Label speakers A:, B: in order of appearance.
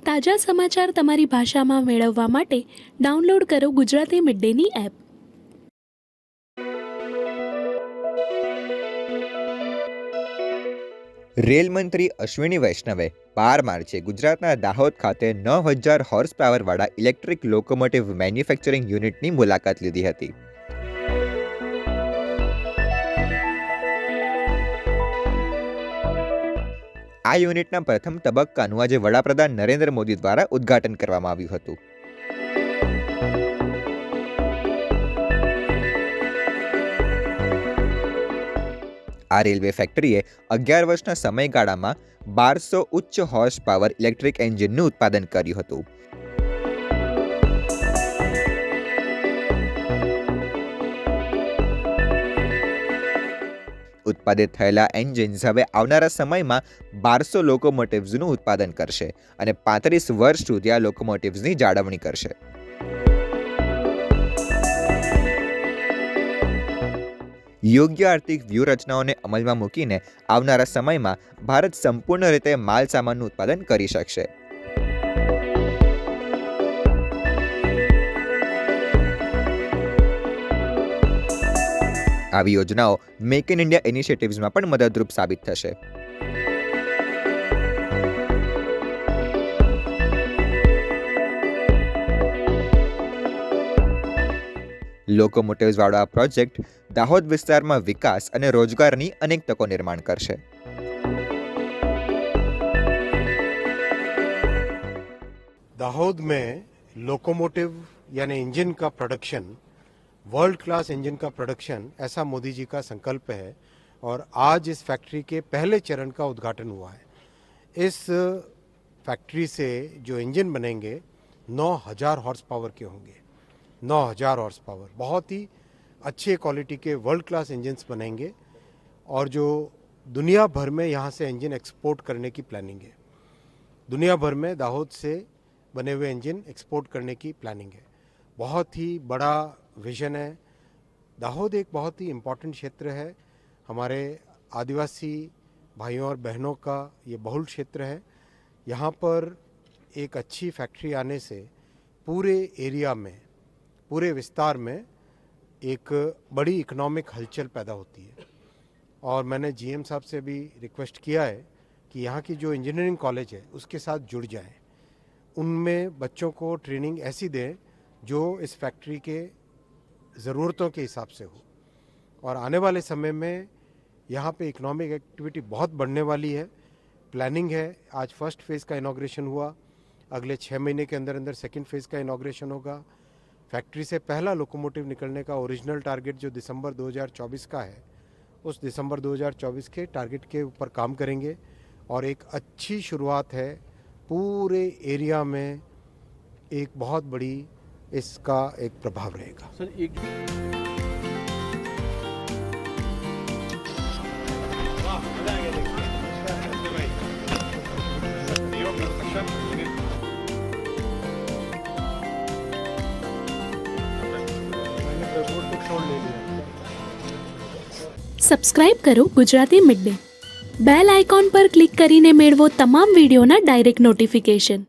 A: તાજા સમાચાર તમારી ભાષામાં મેળવવા માટે ડાઉનલોડ કરો ગુજરાતી મિડ ડેની એપ.
B: રેલ મંત્રી અશ્વિની વૈષ્ણવે 12 માર્ચે ગુજરાતના દાહોદ ખાતે 9000 હોર્સ પાવરવાળા ઇલેક્ટ્રિક લોકોમોટિવ મેન્યુફેક્ચરિંગ યુનિટની મુલાકાત લીધી હતી. આ યુનિટના પ્રથમ તબક્કાનું આજે વડાપ્રધાન નરેન્દ્ર મોદી દ્વારા ઉદ્ઘાટન કરવામાં આવ્યું હતું. આ રેલવે ફેક્ટરીએ 11 વર્ષના સમયગાળામાં 1200 ઉચ્ચ હોર્સ પાવર ઇલેક્ટ્રિક એન્જિનનું ઉત્પાદન કર્યું હતું. ઉત્પાદિત થયેલા એન્જિન્સ હવે આવનારા સમયમાં 1200 લોકોમોટિવ્સનું ઉત્પાદન કરશે અને 35 વર્ષ સુધી આ લોકોમોટિવ્સની જાળવણી કરશે. યોગ્ય આર્થિક વ્યૂહરચનાઓને અમલમાં મૂકીને આવનારા સમયમાં ભારત સંપૂર્ણ રીતે માલ સામાનનું ઉત્પાદન કરી શકશે. આવી યોજનાઓ મેક ઇન ઇન્ડિયા ઇનિશિયેટિવ્સમાં પણ મદદરૂપ સાબિત થશે. લોકોમોટિવ્સ વાળો આ પ્રોજેક્ટ દાહોદ વિસ્તારમાં વિકાસ અને રોજગારની અનેક તકો નિર્માણ કરશે.
C: दाहोद में लोकोमोटिव यानी इंजन का प्रोडक्शन, वर्ल्ड क्लास इंजन का प्रोडक्शन, ऐसा मोदी जी का संकल्प है और आज इस फैक्ट्री के पहले चरण का उद्घाटन हुआ है. इस फैक्ट्री से जो इंजन बनेंगे 9000 हॉर्स पावर के होंगे. 9000 हॉर्स पावर, बहुत ही अच्छे क्वालिटी के वर्ल्ड क्लास इंजन्स बनेंगे और जो दुनिया भर में यहाँ से इंजन एक्सपोर्ट करने की प्लानिंग है. दुनिया भर में दाहोद से बने हुए इंजन एक्सपोर्ट करने की प्लानिंग है. बहुत ही बड़ा विजन है. दाहोद एक बहुत ही इम्पोर्टेंट क्षेत्र है. हमारे आदिवासी भाइयों और बहनों का ये बहुल क्षेत्र है. यहाँ पर एक अच्छी फैक्ट्री आने से पूरे एरिया में, पूरे विस्तार में एक बड़ी इकोनॉमिक हलचल पैदा होती है. और मैंने जीएम साहब से भी रिक्वेस्ट किया है कि यहाँ की जो इंजीनियरिंग कॉलेज है उसके साथ जुड़ जाएं. उनमें बच्चों को ट्रेनिंग ऐसी दें जो इस फैक्ट्री के ज़रूरतों के हिसाब से हो. और आने वाले समय में यहाँ पे इकोनॉमिक एक्टिविटी बहुत बढ़ने वाली है. प्लानिंग है. आज फर्स्ट फेज़ का इनॉग्रेशन हुआ. अगले 6 महीने के अंदर अंदर सेकंड फेज़ का इनॉग्रेशन होगा. फैक्ट्री से पहला लोकोमोटिव निकलने का ओरिजिनल टारगेट जो दिसंबर 2024 का है, उस दिसंबर 2024 के टारगेट के ऊपर काम करेंगे. और एक अच्छी शुरुआत है. पूरे एरिया में एक बहुत बड़ी इसका एक प्रभाव रहेगा.
D: सर एक
A: સબસ્ક્રાઇબ કરો Gujarati mid day. Bell icon પર ક્લિક કરીને મેળવો તમામ વિડીયોના ડાયરેક્ટ નોટિફિકેશન.